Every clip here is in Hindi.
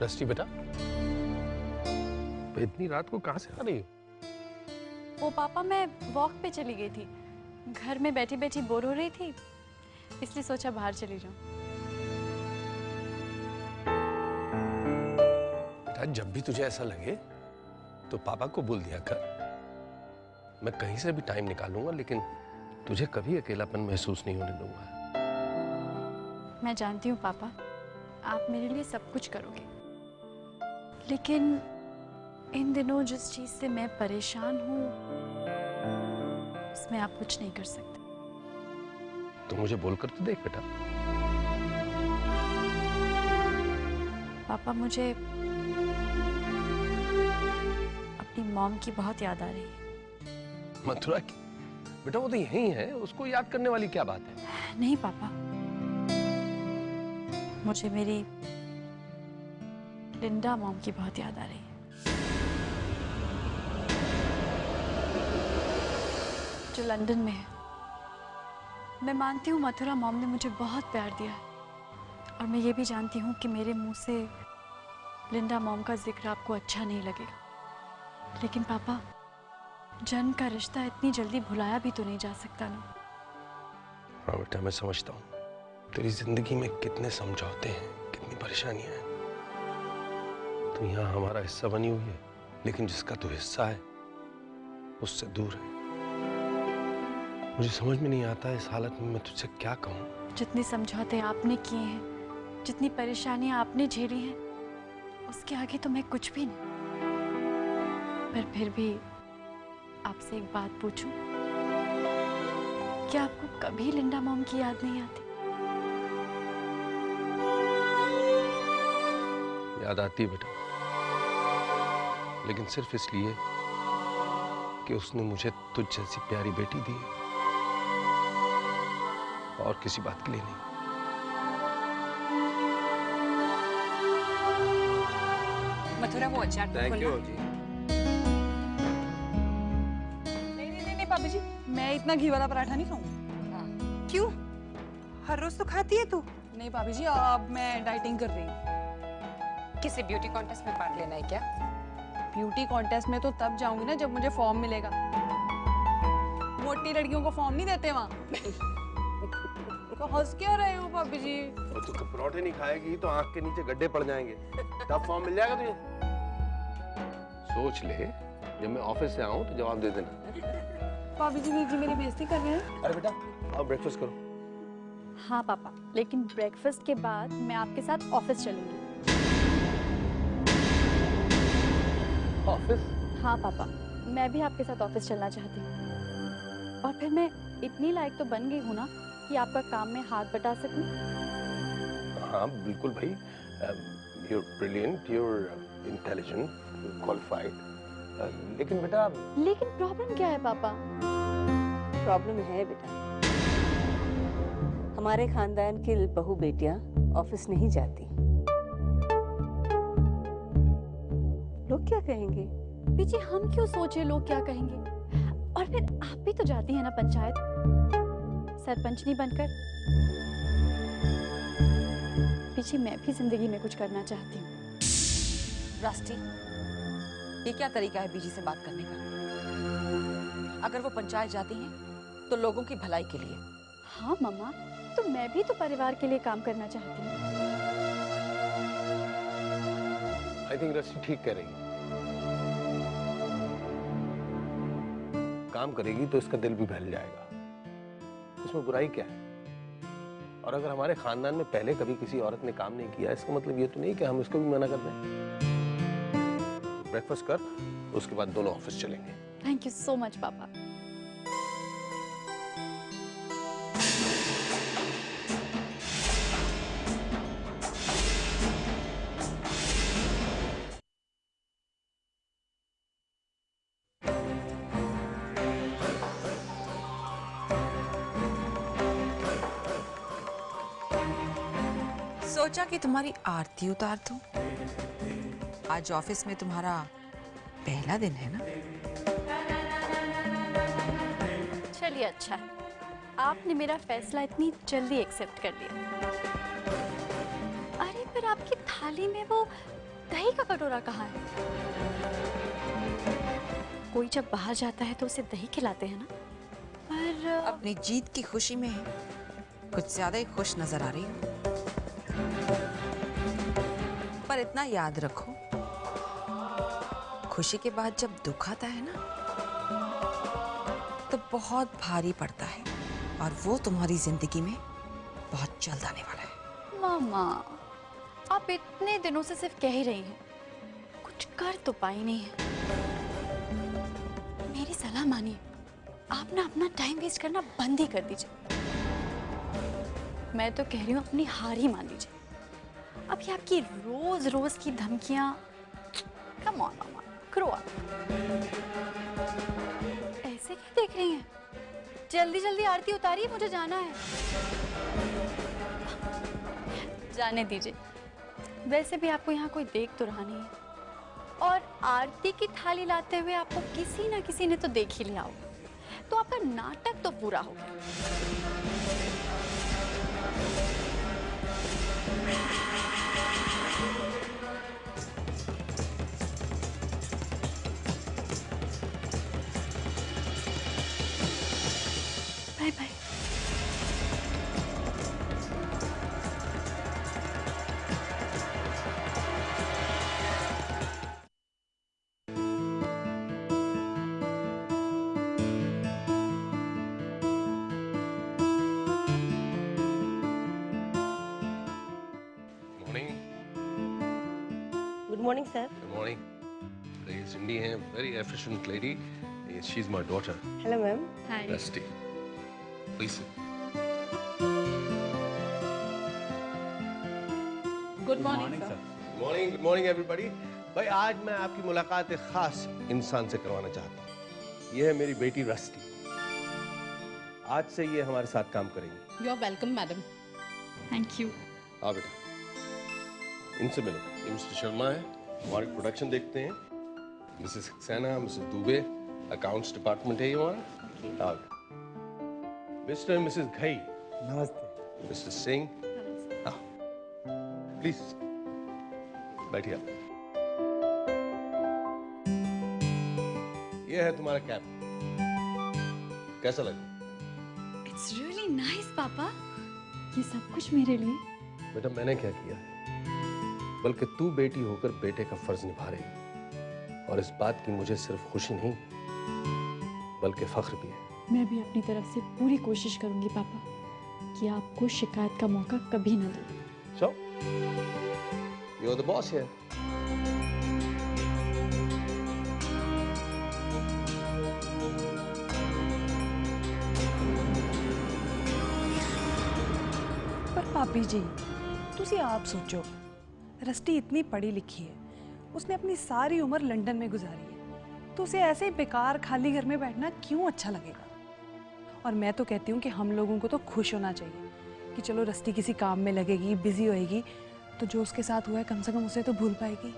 दृष्टि बेटा, इतनी रात को कहां से आ रही हो? वो पापा, मैं वॉक पे चली गई थी। घर में बैठी बैठी बोर हो रही थी, इसलिए सोचा बाहर चली जाऊं। बेटा, जब भी तुझे ऐसा लगे तो पापा को बोल दिया कर। मैं कहीं से भी टाइम निकालूंगा, लेकिन तुझे कभी अकेलापन महसूस नहीं होने दूंगा। मैं जानती हूँ पापा, आप मेरे लिए सब कुछ करोगे, लेकिन इन दिनों जिस चीज से मैं परेशान हूँ उसमें आप कुछ नहीं कर सकते। तो मुझे बोलकर तो देख बेटा। पापा, मुझे अपनी मॉम की बहुत याद आ रही है। मथुरा की? बेटा वो तो यही है, उसको याद करने वाली क्या बात है? नहीं पापा, मुझे मेरी लिंडा मॉम की बहुत याद आ रही है। जो लंदन में है। मैं मानती हूँ मथुरा मॉम ने मुझे बहुत प्यार दिया है, और मैं ये भी जानती हूँ कि मेरे मुंह से लिंडा मॉम का जिक्र आपको अच्छा नहीं लगेगा, लेकिन पापा, जन्म का रिश्ता इतनी जल्दी भुलाया भी तो नहीं जा सकता ना। हाँ बेटा, मैं समझता हूँ तेरी जिंदगी में कितने समझौते हैं, कितनी परेशानियां हैं। तो यहाँ हमारा हिस्सा बनी हुई है, लेकिन जिसका तू हिस्सा है उससे दूर है। मुझे समझ में नहीं आता इस हालत में मैं तुझसे क्या कहूँ। जितने समझौते आपने किए हैं, जितनी परेशानियां आपने झेली हैं, उसके आगे तो मैं कुछ भी नहीं। पर फिर भी आपसे एक बात पूछूं, क्या आपको कभी लिंडा मॉम की याद नहीं आती? याद आती है बेटा, लेकिन सिर्फ इसलिए कि उसने मुझे तुझ जैसी प्यारी बेटी दी है, और किसी बात के लिए नहीं। मथुरा, वो अचार तो थैंक यू जी। नहीं भाभी जी, मैं इतना घी वाला पराठा नहीं खाऊंगी। क्यों? हर रोज तो खाती है तू। नहीं भाभी जी, अब मैं डाइटिंग कर रही हूँ। किसी ब्यूटी कॉन्टेस्ट में पार्ट लेना है क्या? ब्यूटी कॉन्टेस्ट में तो तब जाऊंगी ना जब मुझे फॉर्म मिलेगा। मोटी लड़कियों को फॉर्म नहीं देते वहाँ। तो हंस क्या रहे हो भाभी जी? और तू पराठे नहीं खाएगी तो आंख के नीचे गड्ढे पड़ जाएंगे, तब फॉर्म मिल जाएगा तुझे। सोच ले, जब मैं ऑफिस से आऊं तो जवाब दे देना। भाभी जी, वीर जी मेरी बेइज्जती कर रहे हैं। अरे बेटा, आओ ब्रेकफास्ट करो। हाँ पापा, लेकिन ब्रेकफास्ट के बाद मैं आपके साथ ऑफिस चलूंगी। ऑफिस? हाँ पापा, मैं भी आपके साथ ऑफिस चलना चाहती हूँ, और फिर मैं इतनी लायक तो बन गई हूँ ना कि आपका काम में हाथ बटा सकूं। हाँ बिल्कुल भाई, you're brilliant, you're intelligent, you're qualified, लेकिन बेटा। लेकिन प्रॉब्लम क्या है पापा? प्रॉब्लम है बेटा, हमारे खानदान की बहू बेटियां ऑफिस नहीं जाती। लोग क्या कहेंगे? पीछे हम क्यों सोचे लोग क्या कहेंगे? और फिर आप भी तो जाती हैं ना पंचायत, सरपंचनी बनकर। पीछे मैं भी जिंदगी में कुछ करना चाहती हूँ। रास्टी, ये क्या तरीका है बीजी से बात करने का? अगर वो पंचायत जाती हैं तो लोगों की भलाई के लिए। हाँ मम्मा, तो मैं भी तो परिवार के लिए काम करना चाहती हूँ। आई थिंक रस्सी ठीक कह रही है। काम करेगी तो इसका दिल भी बहल जाएगा, इसमें बुराई क्या है? और अगर हमारे खानदान में पहले कभी किसी औरत ने काम नहीं किया, इसका मतलब ये तो नहीं कि हम इसको भी मना कर दें। ब्रेकफास्ट कर, उसके बाद दोनों ऑफिस चलेंगे। थैंक यू सो मच पापा। सोचा कि तुम्हारी आरती उतार दूं। आज ऑफिस में तुम्हारा पहला दिन है ना? चलिए अच्छा है, आपने मेरा फैसला इतनी जल्दी एक्सेप्ट कर लिया। अरे पर आपकी थाली में वो दही का कटोरा कहाँ है? कोई जब बाहर जाता है तो उसे दही खिलाते हैं ना। पर अपनी जीत की खुशी में कुछ ज्यादा ही खुश नजर आ रही हो। पर इतना याद रखो, खुशी के बाद जब दुख आता है ना तो बहुत भारी पड़ता है, और वो तुम्हारी जिंदगी में बहुत जल्द आने वाला है। मामा, आप इतने दिनों से सिर्फ कह ही रही हैं, कुछ कर तो पाई नहीं है। मेरी सलाह मानिए, आप ना अपना टाइम वेस्ट करना बंद ही कर दीजिए। मैं तो कह रही हूँ अपनी हार ही मान लीजिए। अब ये आपकी रोज रोज की धमकियां, come on mama, grow up. ऐसे क्या देख रही हैं? जल्दी जल्दी आरती उतारिए, मुझे जाना है। जाने दीजिए, वैसे भी आपको यहाँ कोई देख तो रहा नहीं है, और आरती की थाली लाते हुए आपको किसी ना किसी ने तो देख ही लिया होगा, तो आपका नाटक तो पूरा हो गया। Bye bye. Morning. Good morning sir. Good morning. ये सिंडी है, very efficient lady. She is my daughter hello ma'am. Hi. Rusty. Please. Good morning sir. Good morning everybody. भाई आज मैं आपकी मुलाकात एक खास इंसान से करवाना चाहता हूँ। ये है मेरी बेटी रस्टी। आज से ये हमारे साथ काम करेंगी। You are welcome madam. Thank you. आओ बेटा, इनसे मिलो। ये मिस्टर शर्मा है, हमारी प्रोडक्शन देखते हैं। Mrs Saxena, Mrs Dubey, accounts department है ये हमारा। आओ। Mister and Mrs Ghai. नमस्ते। मिस्टर सिंह। आओ प्लीज बैठिए आप। ये है तुम्हारा कैप, कैसा लगा? इट्स रियली नाइस पापा, ये सब कुछ मेरे लिए। बेटा मैंने क्या किया है, बल्कि तू बेटी होकर बेटे का फर्ज निभा रही है, और इस बात की मुझे सिर्फ खुशी नहीं बल्कि फख्र भी है। मैं भी अपनी तरफ से पूरी कोशिश करूंगी पापा कि आपको शिकायत का मौका कभी ना दूं। So, you're the boss here. पर पापी जी, तुसी आप सोचो, रस्टी इतनी पढ़ी लिखी है, उसने अपनी सारी उम्र लंदन में गुजारी है, तो उसे ऐसे ही बेकार खाली घर में बैठना क्यों अच्छा लगेगा? और मैं तो कहती हूँ कि हम लोगों को तो खुश होना चाहिए कि चलो रस्टी किसी काम में लगेगी, बिजी होएगी, तो जो उसके साथ हुआ है कम से कम उसे तो भूल पाएगी।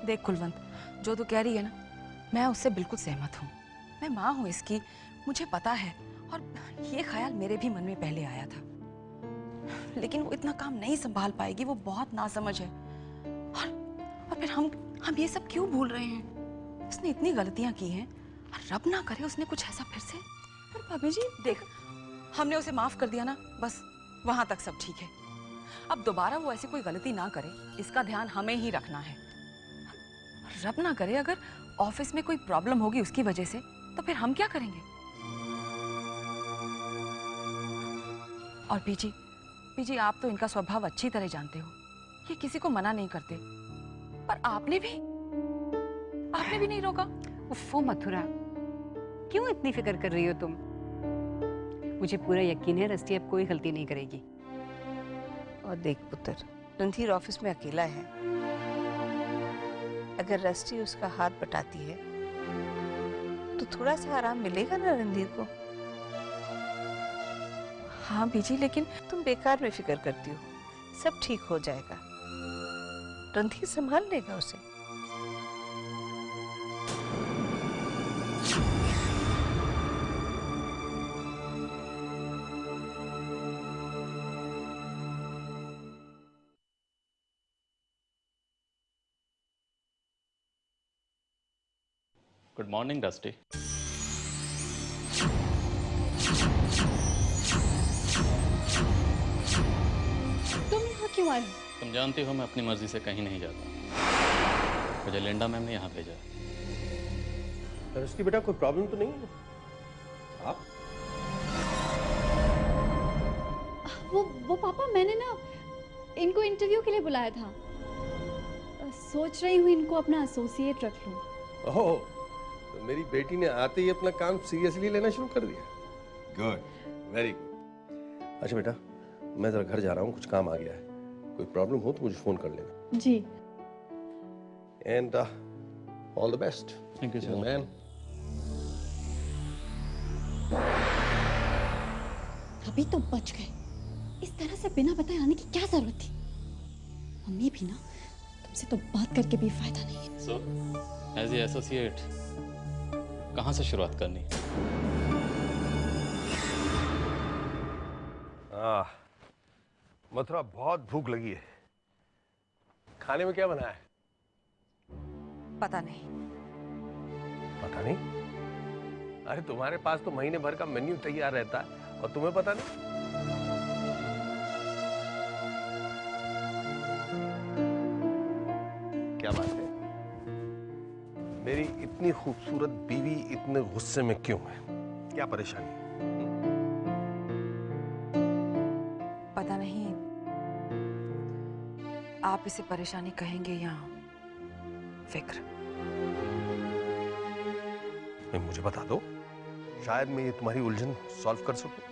देख कुलवंत, जो तू कह रही है ना, मैं उससे बिल्कुल सहमत हूँ। मैं माँ हूँ इसकी, मुझे पता है, और ये ख्याल मेरे भी मन में पहले आया था, लेकिन वो इतना काम नहीं संभाल पाएगी, वो बहुत नासमझ है। और फिर हम ये सब क्यों भूल रहे हैं? उसने इतनी गलतियां की हैं, और रब ना करे उसने कुछ ऐसा फिर से। पर भाभी जी देख, हमने उसे माफ कर दिया ना, बस वहां तक सब ठीक है। अब दोबारा वो ऐसी कोई गलती ना करे, इसका ध्यान हमें ही रखना है। रब ना करे अगर ऑफिस में कोई प्रॉब्लम होगी उसकी वजह से, तो फिर हम क्या करेंगे? और बीजी आप तो इनका स्वभाव अच्छी तरह जानते हो, ये किसी को मना नहीं करते, पर आपने भी नहीं रोका। उफ़ो मथुरा, क्यों इतनी फिक्र कर रही हो तुम? मुझे पूरा यकीन है रस्टी अब कोई गलती नहीं करेगी। और देख पुत्र, रणधीर ऑफिस में अकेला है, अगर रस्टी उसका हाथ बटाती है तो थोड़ा सा आराम मिलेगा ना रणधीर को। हाँ बीजी, लेकिन तुम बेकार में फिक्र करती हो, सब ठीक हो जाएगा, रणधीर संभाल लेगा उसे। Good morning rusty. तुम यहाँ क्यों आए हो? तुम जानती हो मैं अपनी मर्जी से कहीं नहीं जाता। मुझे लिंडा मैम ने यहाँ भेजा। रस्टी बेटा, कोई प्रॉब्लम तो नहीं है? आप वो पापा, मैंने ना इनको इंटरव्यू के लिए बुलाया था। सोच रही हूँ इनको अपना एसोसिएट रख लूँ। ओह, तो मेरी बेटी ने आते ही अपना काम सीरियसली लेना शुरू कर दिया। Good, very good. अच्छा बेटा, मैं जरा घर जा रहा हूँ, कुछ काम आ गया है। कोई प्रॉब्लम हो तो मुझे फोन कर लेना। जी। And all the best. Thank you sir. Man. अभी तो बच गए। इस तरह से बिना बताए आने की क्या जरूरत थी? मम्मी भी ना, तुमसे तो बात करके भी फायदा नहीं है। सो एज ए एसोसिएट कहाँ से शुरुआत करनी? मथुरा, बहुत भूख लगी है। खाने में क्या बना है? पता नहीं। पता नहीं? अरे तुम्हारे पास तो महीने भर का मेन्यू तैयार रहता है और तुम्हें पता नहीं? क्या बात है? मेरी इतनी खूबसूरत बीवी इतने गुस्से में क्यों है? क्या परेशानी है? पता नहीं आप इसे परेशानी कहेंगे या फिक्र। मुझे बता दो, शायद मैं ये तुम्हारी उलझन सॉल्व कर सकूं।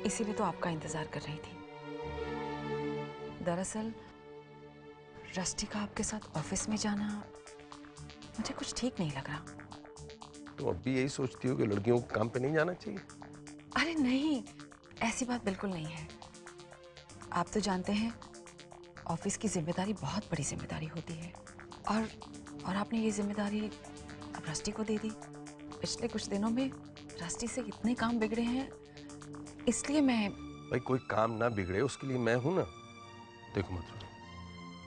इसीलिए तो आपका इंतजार कर रही थी। दरअसल रस्टी का आपके साथ ऑफिस में जाना मुझे कुछ ठीक नहीं लग रहा। तुम अब भी यही सोचती हो कि लड़कियों को काम पे नहीं जाना चाहिए? अरे नहीं, ऐसी बात बिल्कुल नहीं है। आप तो जानते हैं ऑफिस की जिम्मेदारी बहुत बड़ी जिम्मेदारी होती है और आपने ये जिम्मेदारी अब रस्टी को दे दी। पिछले कुछ दिनों में रस्टी से इतने काम बिगड़े हैं, इसलिए मैं। भाई कोई काम ना बिगड़े उसके लिए मैं हूं ना। देखो मथुरा,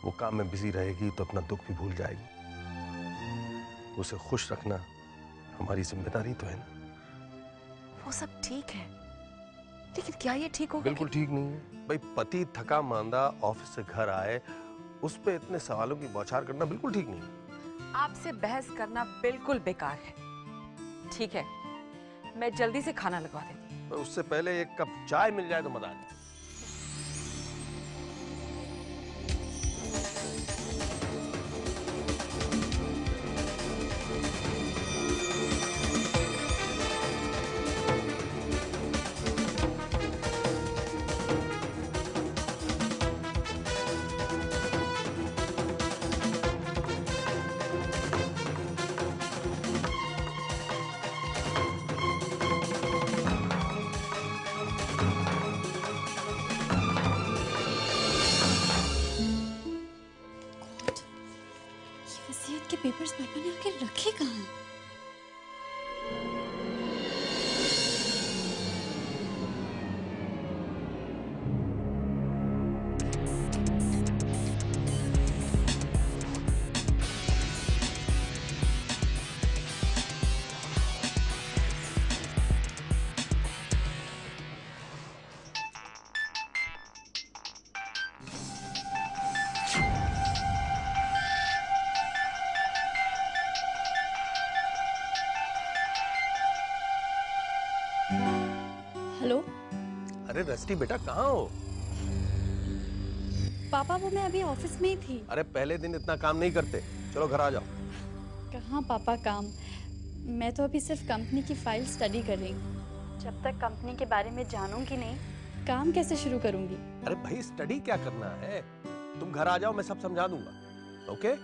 वो काम में बिजी रहेगी तो अपना दुख भी भूल जाएगी। उसे खुश रखना हमारी जिम्मेदारी तो है ना। वो सब ठीक है, लेकिन क्या ये ठीक होगा? बिल्कुल ठीक नहीं है भाई। पति थका मांदा ऑफिस से घर आए, उस पे इतने सवालों की बौछार करना बिल्कुल ठीक नहीं है। आपसे बहस करना बिल्कुल बेकार है। ठीक है, मैं जल्दी से खाना लगवा देती हूँ। पर उससे पहले एक कप चाय मिल जाए तो मजा आ जाए। वसीयत के पेपर्स पापा ने आके रखे कहाँ हैं? हेलो अरे रस्टी बेटा, कहाँ हो? पापा, वो मैं अभी ऑफिस में ही थी। अरे पहले दिन इतना काम नहीं करते, चलो घर आ जाओ। कहाँ पापा काम, मैं तो अभी सिर्फ कंपनी की फाइल स्टडी कर रही हूँ। जब तक कंपनी के बारे में जानूंगी नहीं, काम कैसे शुरू करूंगी? अरे भाई स्टडी क्या करना है? तुम घर आ जाओ, मैं सब समझा दूंगा। ओके?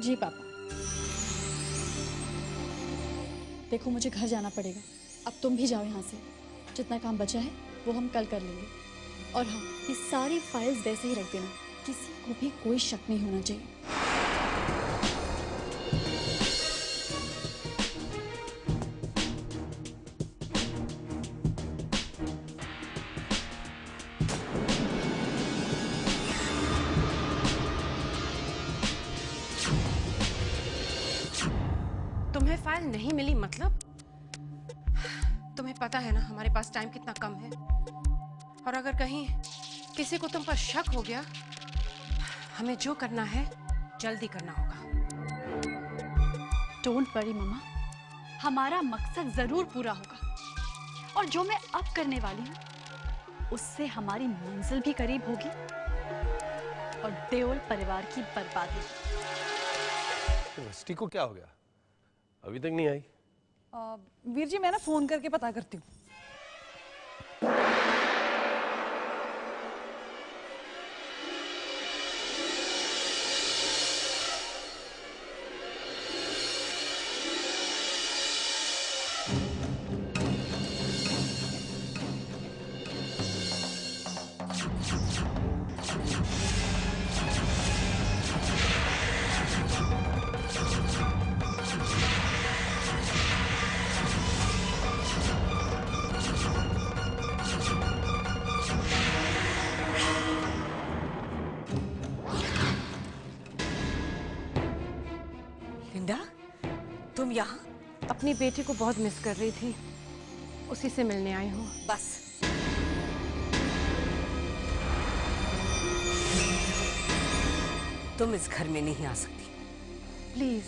जी पापा। देखो मुझे घर जाना पड़ेगा, अब तुम भी जाओ यहाँ से। जितना काम बचा है वो हम कल कर लेंगे। और हाँ, ये सारी फाइल्स वैसे ही रख देना, किसी को भी कोई शक नहीं होना चाहिए। फाइल नहीं मिली मतलब? तुम्हें पता है ना हमारे पास टाइम कितना कम है, और अगर कहीं किसी को तुम पर शक हो गया, हमें जो करना है जल्दी करना होगा। डोंट वरी मम्मा, हमारा मकसद जरूर पूरा होगा, और जो मैं अब करने वाली हूँ उससे हमारी मंजिल भी करीब होगी और देओल परिवार की बर्बादी। रस्टी को क्या हो गया? अभी तक नहीं आई? वीर जी मैं ना फोन करके पता करती हूँ। लिंडा, तुम यहाँ? अपनी बेटी को बहुत मिस कर रही थी, उसी से मिलने आई हूँ। बस तुम इस घर में नहीं आ सकती। प्लीज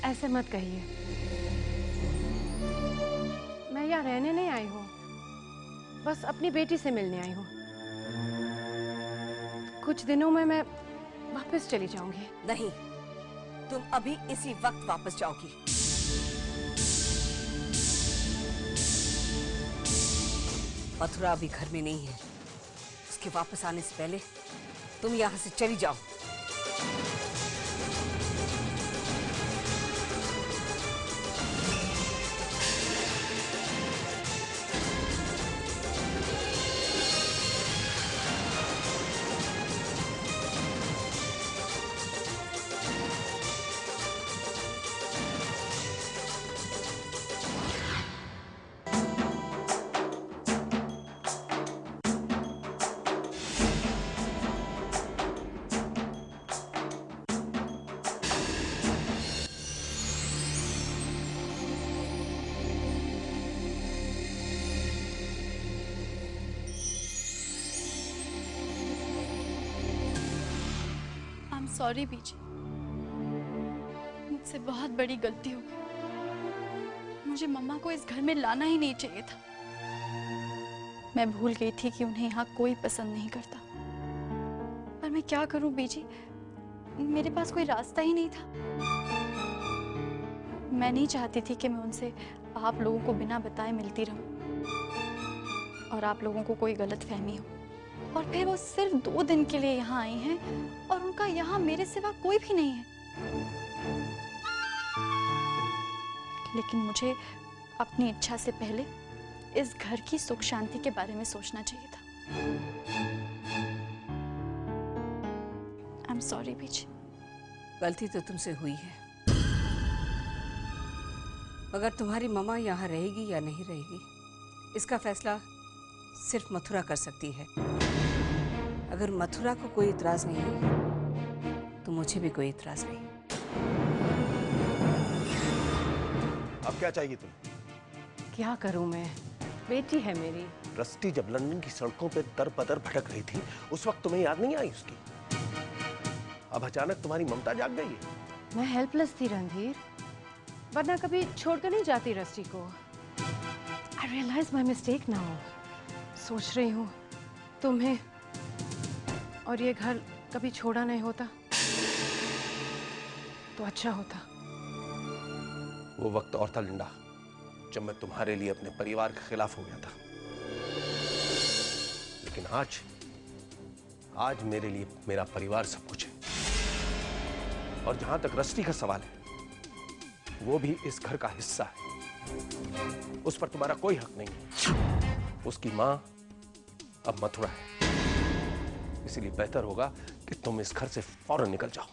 ऐसे मत कहिए, मैं यहाँ रहने नहीं आई हूँ, बस अपनी बेटी से मिलने आई हूँ। कुछ दिनों में मैं वापस चली जाऊंगी। नहीं, तुम अभी इसी वक्त वापस जाओगी। मथुरा अभी घर में नहीं है, उसके वापस आने से पहले तुम यहाँ से चली जाओ। सॉरी बीजी, मुझसे बहुत बड़ी गलती हो गई। मुझे मम्मा को इस घर में लाना ही नहीं चाहिए था। मैं भूल गई थी कि उन्हें यहाँ कोई पसंद नहीं करता। पर मैं क्या करूं बीजी, मेरे पास कोई रास्ता ही नहीं था। मैं नहीं चाहती थी कि मैं उनसे आप लोगों को बिना बताए मिलती रहूं और आप लोगों को कोई गलतफहमी हो। और फिर वो सिर्फ 2 दिन के लिए यहाँ आई हैं और उनका यहाँ मेरे सिवा कोई भी नहीं है। लेकिन मुझे अपनी इच्छा से पहले इस घर की सुख शांति के बारे में सोचना चाहिए था। आई एम सॉरी बीजी। गलती तो तुमसे हुई है, मगर तुम्हारी मम्मा यहाँ रहेगी या नहीं रहेगी, इसका फैसला सिर्फ मथुरा कर सकती है। अगर मथुरा को कोई इतराज नहीं है तो मुझे भी कोई इतराज नहीं। अब क्या चाहिए तुम्हें? क्या करूं मैं, बेटी है मेरी। रस्टी जब लंदन की सड़कों पे दर बदर भटक रही थी, उस वक्त तुम्हें याद नहीं आई उसकी? अब अचानक तुम्हारी ममता जाग गई है। मैं हेल्पलेस थी रणधीर, वरना कभी छोड़कर नहीं जाती रस्टी को। आई रियलाइज माई मिस्टेक नाउ। सोच रही हूँ तुम्हें और ये घर कभी छोड़ा नहीं होता तो अच्छा होता। वो वक्त और था लिंडा, जब मैं तुम्हारे लिए अपने परिवार के खिलाफ हो गया था। लेकिन आज मेरे लिए मेरा परिवार सब कुछ है। और जहां तक रस्टी का सवाल है, वो भी इस घर का हिस्सा है। उस पर तुम्हारा कोई हक नहीं। उसकी मां अब मथुरा है, इसीलिए बेहतर होगा कि तुम इस घर से फौरन निकल जाओ।